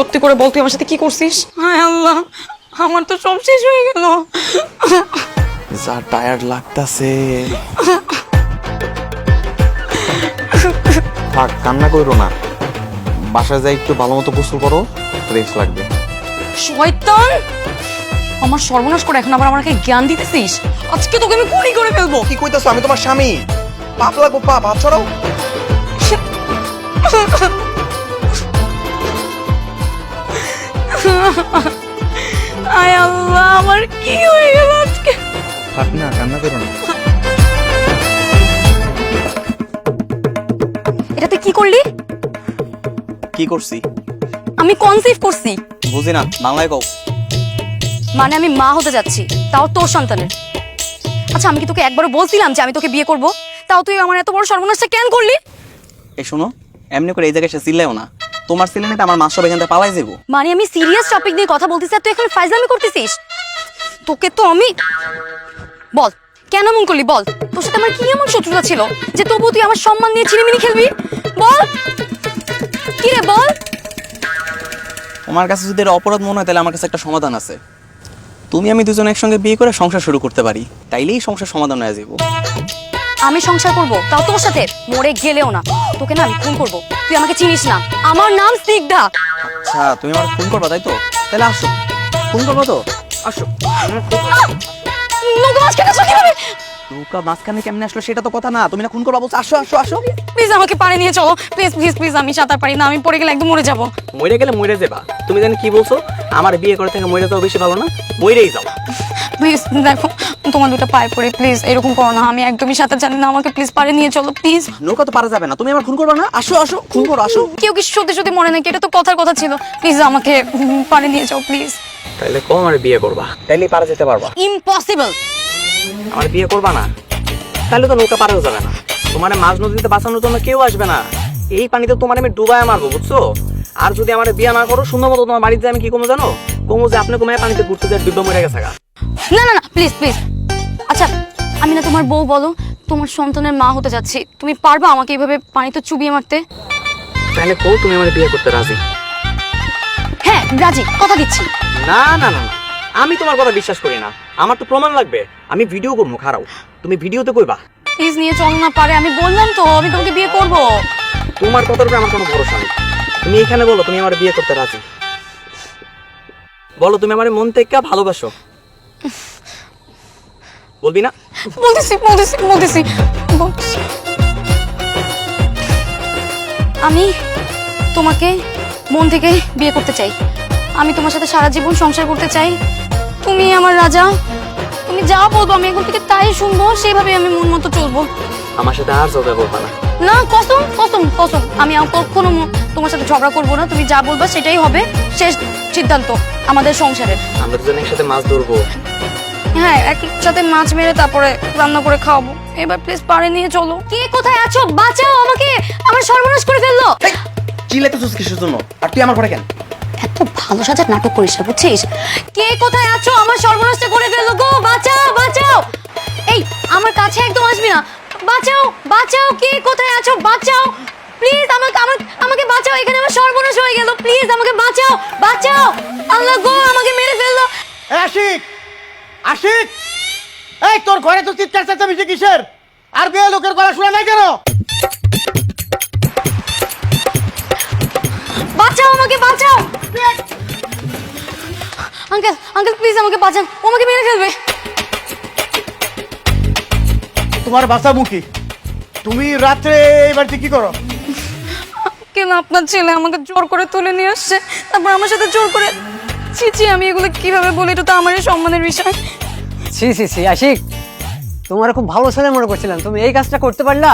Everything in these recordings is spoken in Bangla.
সত্যি করে বল তুই আমার সাথে কি করছিস? হায় আল্লাহ, আমার তো সব শেষ হয়ে গেল। যা টায়ার্ড লাগতাছে। থাক, কান্না করো না, বাসায় যাই একটু ভালো মতো গোসল করো, ফ্রেশ লাগবে। শয়তান, আমার সর্বনাশ করে এখন আবার আমাকে জ্ঞান দিতেছিস। আজকে তোকে আমি গুলি করে ফেলবো। কি কইতাছো? আমি তোমার স্বামী। পাপ লাগবো, পাপ, হাত ছড়াও। আয় আল্লাহ, আমার কি হয়ে গেল আজকে? থাক না, কান্না করো না। এটা তুই কি করলি? কি করছি? আমি কনসিভ করছি। বুঝি না, বাংলায় কও। মানে আমি মা হতে যাচ্ছি, তাও তোর সন্তানের। আচ্ছা, আমি কি তোকে একবারও বলছিলাম যে আমি তোকে বিয়ে করব? তাও তুই আমার এত বড় সর্বনাশটা কেন করলি? এই শোনো, এমনি করে এই জায়গায় সে চিল্লাও না। তোমার ছেলে নিতে আমার মা সব এখান থেকে পালাই যাবো। মানে আমি সিরিয়াস টপিক নিয়ে কথা বলতেছি আর তুই এখন ফাইজলামি করতেছিস। তোকে তো আমি বল কেন এমন করলি? বল, তোর সাথে আমার কি এমন শত্রুতা ছিল যে তবু তুই আমার সম্মান নিয়ে ছিনিমিনি খেলবি? বল কি রে, বল। তোমার কাছে যদি এটা অপরাধ মনে হয় তাহলে আমার কাছে একটা সমাধান আছে। তুমি আমি দুজন একসঙ্গে বিয়ে করে সংসার শুরু করতে পারি, তাইলেই সংসার সমাধান হয়ে যাবো। আমি সংসার করব, তাও তোর সাথে, মরে গেলেও না। তোকে না আমি খুন করব, তুই আমাকে চিনিস না। আমার নাম স্নিগ্ধা। আচ্ছা, তুমি আমার ফোন করবা তাই তো? তাহলে আসো, ফোন করবো তো? আসো। নৌকা মাছ কেটেছো কিভাবে? নৌকা মাঝখানে কেমনে আসলো সেটা তো কথা না, তুমি না খুন করবা বলছো? আসো আসো আসো। প্লিজ আমাকে পানি নিয়ে চলো, প্লিজ প্লিজ প্লিজ। আমি সাঁতার পারি না, আমি পড়ে গেলে একদম মরে যাবো। মরে গেলে মরে যাবা? তুমি জানি কি বলছো? আমার বিয়ে করে থেকে মরে যাওয়া বেশি ভালো না? মরেই যাও। প্লিজ দেখো, তোমার দুটো পায়ে পড়ে, প্লিজ এরকম করো না। আমি একদমই সাঁতার জানি না, আমাকে প্লিজ পারে নিয়ে চলো প্লিজ। নৌকা তো পারা যাবে না, তুমি আমার খুন করবা না? আসো আসো, খুন করো, আসো। কেউ কি সত্যি সত্যি মনে নাকি? এটা তো কথার কথা ছিল। প্লিজ আমাকে পারে নিয়ে যাও প্লিজ। তাইলে কম আমার বিয়ে করবা, তাইলেই পারা যেতে পারবা। ইম্পসিবল। আমার বিয়ে করবা না, তাহলে তো নৌকা পারেও যাবে না। তোমার মাঝ নদীতে বাঁচানোর জন্য কেউ আসবে না। এই পানিতে তোমার আমি ডুবায় মারবো, বুঝছো? আর যদি আমার বিয়ে না করো, সুন্দর মতো তোমার বাড়িতে আমি কি কমো জানো? কমো যে আপনি কমে পানিতে ঘুরতে যায় ডুববা মরে গেছে গা। না না না, প্লিজ প্লিজ। আচ্ছা, আমি না তোমার বউ, বলো, তোমার সন্তানের মা হতে যাচ্ছি। তুমি পারবা আমাকে এইভাবে পানিতে চুবিয়ে মারতে? তাহলে কও তুমি আমার বিয়ে করতে রাজি? হ্যাঁ রাজি, কথা দিচ্ছি। না না না না, আমি তোমার কথা বিশ্বাস করি না। আমার তো প্রমাণ লাগবে। আমি ভিডিও করবো, খারাও। তুমি ভিডিওতে কইবা। প্লিজ নিয়ে চলো না। পারে, আমি বললাম তো আমি তোমাকে বিয়ে করব। তোমার কথার উপরে আমার কোনো ভরসা নেই। তুমি এখানে বলো তুমি আমার বিয়ে করতে রাজি। বলো তুমি আমার মন থেকে ভালোবাসো। বলবি না? বলতেছি বলতেছি বলতেছি বলতেছি। আমি তোমাকে মন থেকে বিয়ে করতে চাই। আমি তোমার সাথে সারা জীবন সংসার করতে চাই। তুমি আমার রাজা। তুমি যা বলবো আমি এখন থেকে তাই শুনবো, সেভাবে আমি মন মতো চলবো। আমার সাথে আর ঝগড়া করবা না। না, কসম কসম কসম, আমি আর কখনো তোমার সাথে ঝগড়া করবো না। তুমি যা বলবা সেটাই হবে, শেষ সিদ্ধান্ত আমাদের সংসারের। আমরা দুজন একসাথে মাছ ধরবো। হ্যাঁ, একসাথে মাছ মেরে তারপরে রান্না করে খাওয়াবো। এবার প্লিজ পারে নিয়ে চলো। কে কোথায় আছো? বাঁচাও আমাকে, আমার সর্বনাশ করে ফেললো। চিল্লাইতেছিস কিসের জন্য? আর তুই আমার ঘরে কেন? এত ভালো সাজার নাটক করিস না, বুঝছিস? কে কোথায় আছো? আমার সর্বনাশটা করে ফেললো গো। বাঁচাও বাঁচাও। এই আমার কাছে একদম আসবি না। বাঁচাও বাঁচাও, কে কোথায় আছো? বাঁচাও প্লিজ, আমাকে বাঁচাও। এখানে আমার সর্বনাশ হয়ে গেল। প্লিজ আমাকে বাঁচাও বাঁচাও। আল্লাহ গো, আমাকে মেরে ফেললো। আশিক, আশিক, এই তোর ঘরে তো চিৎকার চেঁচামেচি কিসের? আর বিয়ে লোকের গলা শুনে নাই কেন? বাঁচাও আমাকে, বাঁচাও। আঙ্কেল আঙ্কেল প্লিজ আমাকে বাঁচান, ও আমাকে মেরে ফেলবে। তোমার বাঁচামুখী। তুমি রাত্রে এই বাড়িতে কি করো? কেন আপনার ছেলে আমাকে জোর করে তুলে নিয়ে আসছে, তারপর আমার সাথে জোর করে। ছি ছি, আমি এগুলো কিভাবে বলি? এটা তো আমারই সম্মানের বিষয়। ছি ছি ছি, আশিক, তোমার খুব ভালো ছেলে মনে করছিলাম, তুমি এই কাজটা করতে পারলা?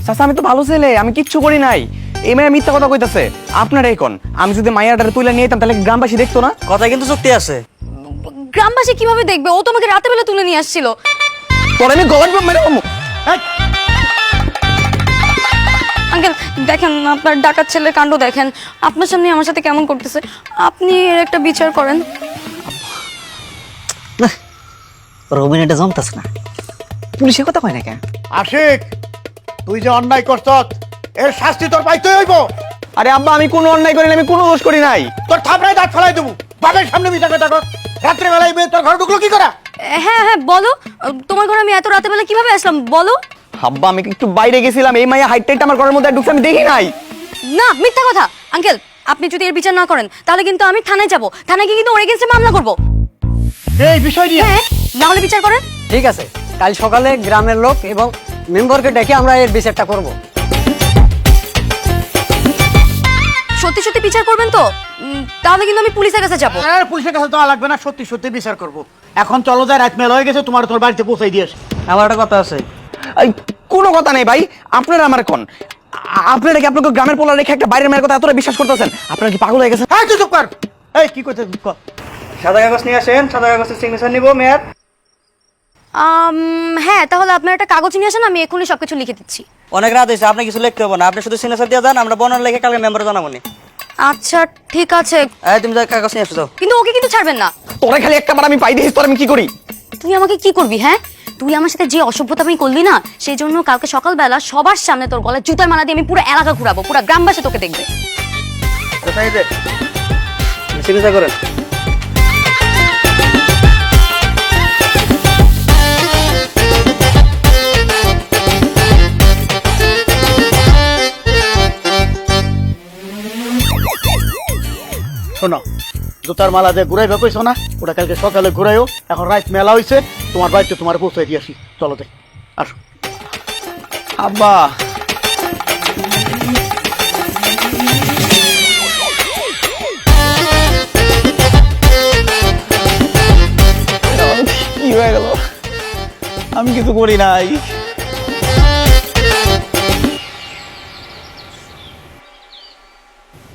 চাচা আমি তো ভালো ছেলে, আমি কিচ্ছু করি নাই। এই মেয়ে মিথ্যা কথা কইতাছে। আপনার এই কোন, আমি যদি মাইয়াটারে তুলে নিয়ে যেতাম তাহলে গ্রামবাসী দেখতো না? কথা কিন্তু সত্যি আছে। গ্রামবাসী কিভাবে দেখবে? ও তোমাকে রাতে বেলা তুলে নিয়ে আসছিল। তোর আমি গলার মেরে এই, আঙ্কেল দেখেন, আপনার ডাকাত ছেলের কাণ্ড দেখেন। আপনার সামনে আমার সাথে কেমন করতেছে, আপনি এর একটা বিচার করেন। রবিন এটা জমতাস না, পুলিশের কথা কয় না কেন? আশিক, তুই যে অন্যায় করছ এর শাস্তি তোর পাইতে হইব। আরে আব্বা আমি কোনো অন্যায় করি না, আমি কোনো দোষ করি নাই। তোর থাপড়ায় দাঁত ফেলাই দেবো। বাবার সামনে বিচার কথা কর। রাত্রে বেলায় মেয়ে তোর ঘরে ঢুকলো কি করা? হ্যাঁ হ্যাঁ বলো, তোমার ঘরে আমি এত রাতে বেলা কিভাবে আসলাম বলো? আব্বা আমি একটু বাইরে গেছিলাম, এই মাইয়া হাইট টাইট আমার ঘরের মধ্যে ঢুকছে, আমি দেখি নাই। না মিথ্যা কথা আঙ্কেল, আপনি যদি এর বিচার না করেন তাহলে কিন্তু আমি থানায় যাব, থানায় গিয়ে কিন্তু ওর এগেইনস্টে মামলা করব। এই বিষয় নিয়ে হ্যাঁ না হলে বিচার করেন। ঠিক আছে, কাল সকালে গ্রামের লোক এবং মেম্বারকে ডেকে আমরা এর বিচারটা করব। সত্যি সত্যি বিচার করবেন তো? তাহলে কিন্তু আমি পুলিশের কাছে যাব। আর পুলিশের কাছে তো লাগবে না, সত্যি সত্যি বিচার করব। এখন চলো যাই, রাত মেলা হয়ে গেছে, তোমার তোর বাড়িতে পৌঁছাই দিয়ে আসি। আমার একটা কথা আছে। এই, কোনো কথা নেই ভাই, আপনারা আমার কোন আপনারা কি আপনাকে গ্রামের পোলা রেখে একটা বাইরের মেয়ের কথা এতটা বিশ্বাস করতেছেন? আপনারা কি পাগল হয়ে গেছেন? হ্যাঁ তুই চুপ কর। এই কি করতে কর। সাদা কাগজ নিয়ে আসেন, সাদা কাগজের সিগনেচার নিব মেয়াদ। হ্যাঁ তাহলে আপনার একটা কাগজ নিয়ে আসেন, আমি এখনই সবকিছু লিখে দিচ্ছি। অনেক রাত হয়েছে, আপনি কিছু লিখতে হবে না, আপনি শুধু সিগনেচার দিয়ে যান, আমরা বর্ণনা লিখে কালকে মেম্বার জানাবো নি। আচ্ছা ঠিক আছে, এই তুমি যা কাগজ নিয়ে আসো দাও। কিন্তু ওকে কিন্তু ছাড়বেন না। তোরা খালি একটা বার আমি পাই দিস, তোর আমি কি করি? তুই আমাকে কি করবি? হ্যাঁ তুই আমার সাথে যে অসভ্যতা আমি করলি না, সেই জন্য কালকে সকালবেলা সবার সামনে তোর গলায় জুতার মালা দিয়ে আমি পুরো এলাকা ঘুরাবো, পুরো গ্রামবাসী তোকে দেখবে। কোথায় যে সিগনেচার করেন। শোনো, জুতার মালা দিয়ে ঘুরাইবে কইছো না, ওটা কালকে সকালে ঘুরাইও। এখন রাত মেলা হয়েছে, তোমার বাড়িতে তোমার পৌঁছাই দিয়ে আসি। চলো যাই, আসো। আব্বা কি হয়ে গেল? আমি কিছু করি নাই।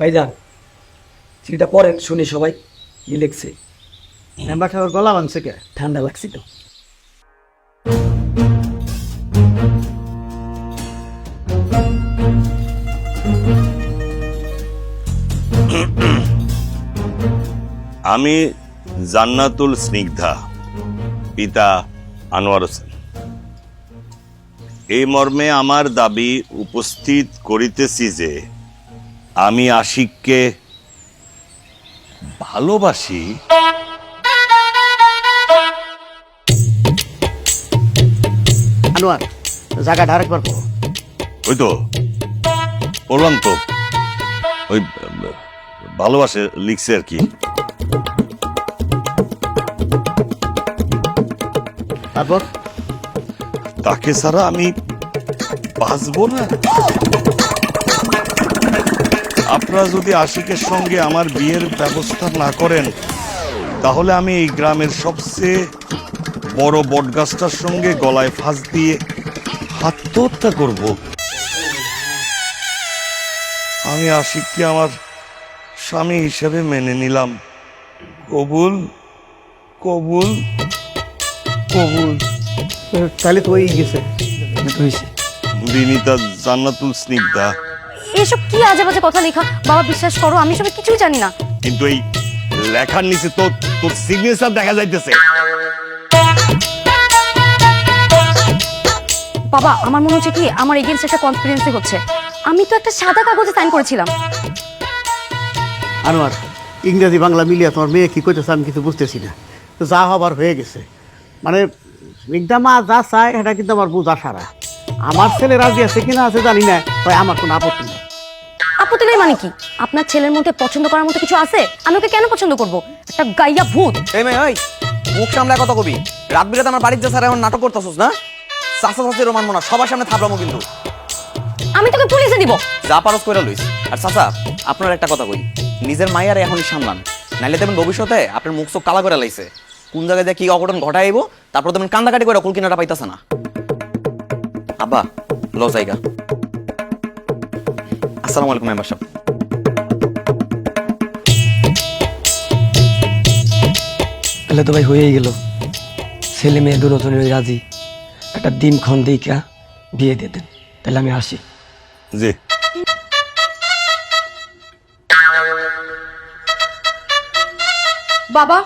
ভাইজান চিঠিটা পড়েন, শুনি সবাই কি লিখছে। মেম্বার সাহেবের গলা ভাঙছে কে? ঠান্ডা লাগছিল। আমি জান্নাতুল স্নিগ্ধা, পিতা আনোয়ার হোসেন, এই মর্মে আমার দাবি উপস্থিত করিতেছি যে আমি আশিককে ভালোবাসি। আনোয়ার, জায়গাটা আরেকবার পড়ো। ওই তো বললাম তো, ওই ভালোবাসে লিখছে আর কি। তারপর তাকে ছাড়া আমি বাঁচবো না। আপনারা যদি আশিকের সঙ্গে আমার বিয়ের ব্যবস্থা না করেন, তাহলে আমি এই গ্রামের সবচেয়ে বড় বটগাছটার সঙ্গে গলায় ফাঁস দিয়ে আত্মহত্যা করব। আমি আশিককে আমার স্বামী হিসেবে মেনে নিলাম। কবুল কবুল কবুল। তাহলে তো ওই গেছে। বিনীতা জান্নাতুল স্নিগ্ধা। এসব কি আজে বাজে কথা লেখা বাবা, বিশ্বাস করো আমি সব কিছুই জানি না। কিন্তু এই লেখার নিচে তো তোর সিগনেচার দেখা যাইতেছে। বাবা আমার মনে হচ্ছে কি আমার এগেইনস্ট একটা কনফিডেন্সি হচ্ছে। আমি তো একটা সাদা কাগজে সাইন করেছিলাম। আনোয়ার, ইংরেজি বাংলা মিলিয়ে তোমার মেয়ে কি করতেছে আমি কিছু বুঝতেছি না। তো যা হবার হয়ে গেছে, মানে স্নিগ্ধা মা যা চায় এটা কিন্তু আমার বোঝা সারা। আমার ছেলে রাজি আছে কিনা আছে জানি না, তাই আমার কোনো আপত্তি নেই। আপত্তি নেই মানে কি? আপনার ছেলের মধ্যে পছন্দ করার মতো কিছু আছে? আমি ওকে কেন পছন্দ করব? একটা গাইয়া ভূত। এই মেয়ে, ওই মুখ সামলায় কথা কবি। রাত বিরাতে আমার বাড়ির যে স্যার এখন নাটক করতেছস না, চাষা চাষিরও মানবো না, সবার সামনে থাপড়ামো কিন্তু। আমি তোকে পুলিশে দিব। যা পারস কইরা লইস। আর চাচা আপনার একটা কথা কই, নিজের মাইয়ারে এখনই সামলান, নাইলে দেখবেন ভবিষ্যতে আপনার মুখ চোখ কালা করে লাইছে। কোন জায়গায় যে কি অঘটন ঘটাইব, তারপর তুমি কান্দাকাটি করে কুল কিনাটা পাইতাছে না। আব্বা লো জায়গা। আসসালামু আলাইকুম মেম্বার সাহেব। তাহলে তো ভাই হয়েই গেল, ছেলে মেয়ে দুজনে রাজি। একটা ডিম খন দিকা বিয়ে দিয়ে দেন, তাহলে আমি আসি। জি বাবা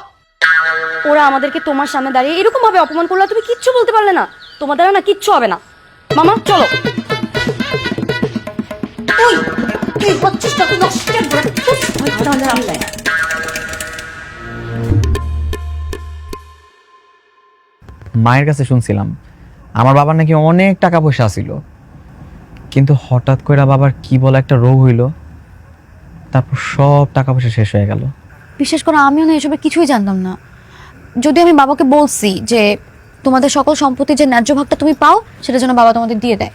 ওরা আমাদেরকে তোমার সামনে দাঁড়িয়ে এরকম ভাবে অপমান করলো, তুমি কিচ্ছু বলতে পারলে না? তোমার দ্বারা না কিচ্ছু হবে না। মামা চলো। ওই তুই হচ্ছিস কত নষ্টের বড় মায়ের কাছে শুনছিলাম আমার বাবার নাকি অনেক টাকা পয়সা ছিল, কিন্তু হঠাৎ করে বাবার কি বলে একটা রোগ হইল, তারপর সব টাকা পয়সা শেষ হয়ে গেল। বিশেষ করে আমিও না এসবের কিছুই জানতাম না। যদি আমি বাবাকে বলছি যে তোমাদের সকল সম্পত্তি যে ন্যায্য ভাগটা তুমি পাও সেটা যেন বাবা তোমাদের দিয়ে দেয়।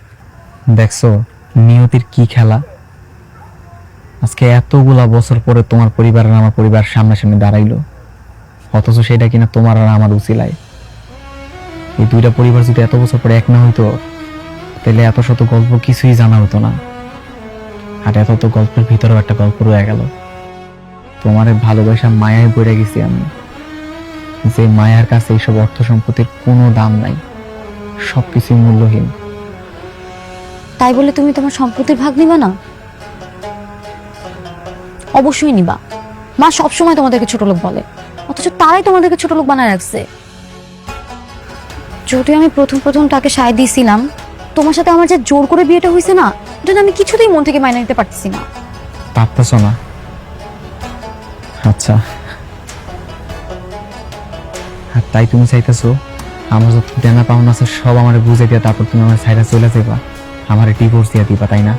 দেখছো নিয়তির কি খেলা, আজকে এতগুলা বছর পরে তোমার পরিবার আর আমার পরিবার সামনাসামনি দাঁড়াইলো, অথচ সেটা কিনা তোমার আর আমার উচিলায়। এই দুইটা পরিবার যদি এত বছর পরে এক না হইতো তাহলে এত শত গল্প কিছুই জানা হতো না, আর এত তো গল্পের ভিতরেও একটা গল্প রয়ে গেল। তোমার ভালোবাসা মায়ায় পড়ে গেছি আমি, যে মায়ার কাছে এইসব অর্থ সম্পত্তির কোনো দাম নাই, সবকিছুই মূল্যহীন। তাই বলে তুমি তোমার সম্পত্তির ভাগ নিবা না? অবশ্যই নিবা। মা সবসময় তোমাদেরকে ছোট লোক বলে, অথচ তারাই তোমাদেরকে ছোট লোক বানায় রাখছে। যদি আমি প্রথম তাকে সায় দিয়েছিলাম, তোমার সাথে আমার যে জোর করে বিয়েটা হয়েছে না, এটা আমি কিছুতেই মন থেকে মাইনে নিতে পারতেছি না। পারতেছ না? আচ্ছা, আর তাই তুমি চাইতেছো আমার যত দেনা পাওনা আছে সব আমার বুঝে দিয়া তারপর তুমি আমার সাইডে চলে যাবা, আমার ডিভোর্স দিয়ে দিবা, তাই না?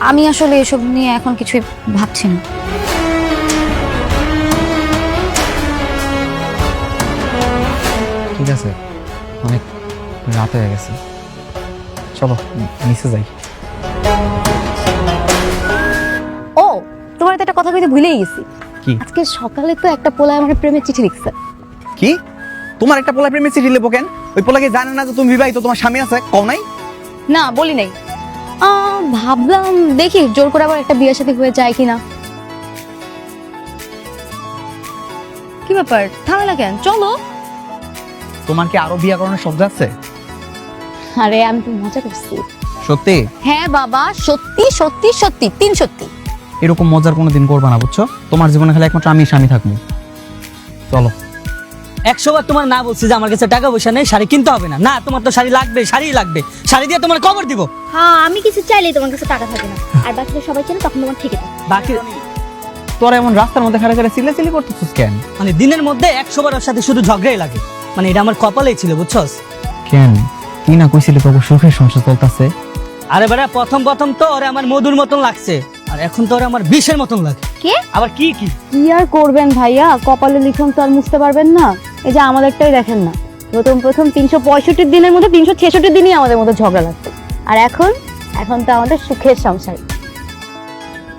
আমি আসলে এসব নিয়ে এখন কিছুই ভাবছি না। ঠিক আছে, অনেক রাত হয়ে গেছে, চলো নিচে যাই। ও, তোমার তো একটা কথা কইতে ভুলেই গেছি। কি? আজকে সকালে তো একটা পোলায় আমার প্রেমের চিঠি লিখছে। কি? তোমার একটা পোলা প্রেমের চিঠি লিখবো কেন? ওই পোলাকে জানে না যে তুমি বিবাহিত, তোমার স্বামী আছে? কও নাই? না, বলি নাই। ভাবলাম দেখি জোর করে আবার একটা বিয়ের সাথে হয়ে যায় কিনা। কি ব্যাপার, থামে কেন? চলো। তোমার কি আরো বিয়ে করানোর শব্দ আছে? আরে আমি তো মজা করছি। সত্যি? হ্যাঁ বাবা, সত্যি সত্যি সত্যি, 3 সত্যি। এরকম মজার কোনো দিন করবা না, বুঝছো? তোমার জীবনে খালি একমাত্র আমি স্বামী থাকবো। চলো। 100 বার তোমার না বলছি যে আমার কাছে টাকা পয়সা নেই, শাড়ি কিনতে হবে না। না, তোমার তো শাড়ি লাগবে, শাড়ি লাগবে। শাড়ি দিয়ে তোমার কবর দিব। হ্যাঁ, আমি কিছু চাইলেই তোমার কাছে টাকা থাকে না, আর বাকিরা সবাই চাইলে তখন তোমার ঠিক আছে। বাকি তোরা এমন রাস্তার মধ্যে খাড়া করে চিল্লাচিল্লি করতেছিস কেন? মানে দিনের মধ্যে 100 বার ওর সাথে শুধু ঝগড়াই লাগে। মানে এটা আমার কপালেই ছিল, বুঝছস? কেন তুই না কইছিলি তোকে সুখের সংসার চলতেছে? আরে বেটা, প্রথম তো ওরে আমার মধুর মতন লাগছে, আর এখন তো ওরে আমার বিষের মতন লাগে। কে? আবার কি কি কি আর করবেন ভাইয়া, কপালে লিখন তো আর মুছতে পারবেন না। এই যে আমাদেরটাই দেখেন না, প্রথম 365 দিনের মধ্যে 366 দিনই আমাদের মধ্যে ঝগড়া লাগতো, আর এখন তো আমাদের সুখের সংসার।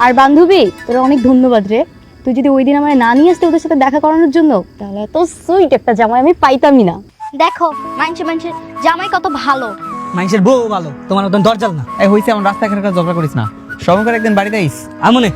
আর বান্ধবী, তোরা অনেক ধন্যবাদ রে। তুই যদি ওই দিন আমার না নিয়ে আসতে ওদের সাথে দেখা করানোর জন্য, তাহলে এত সুইট একটা জামাই আমি পাইতামই না। দেখো মানুষের জামাই কত ভালো। মানুষের বউ ভালো, তোমার মতন দরজাল না। এই হইছে, এমন রাস্তায় খাড়া করে ঝগড়া করিস না। সময় করে একদিন বাড়িতে আইস। আমনে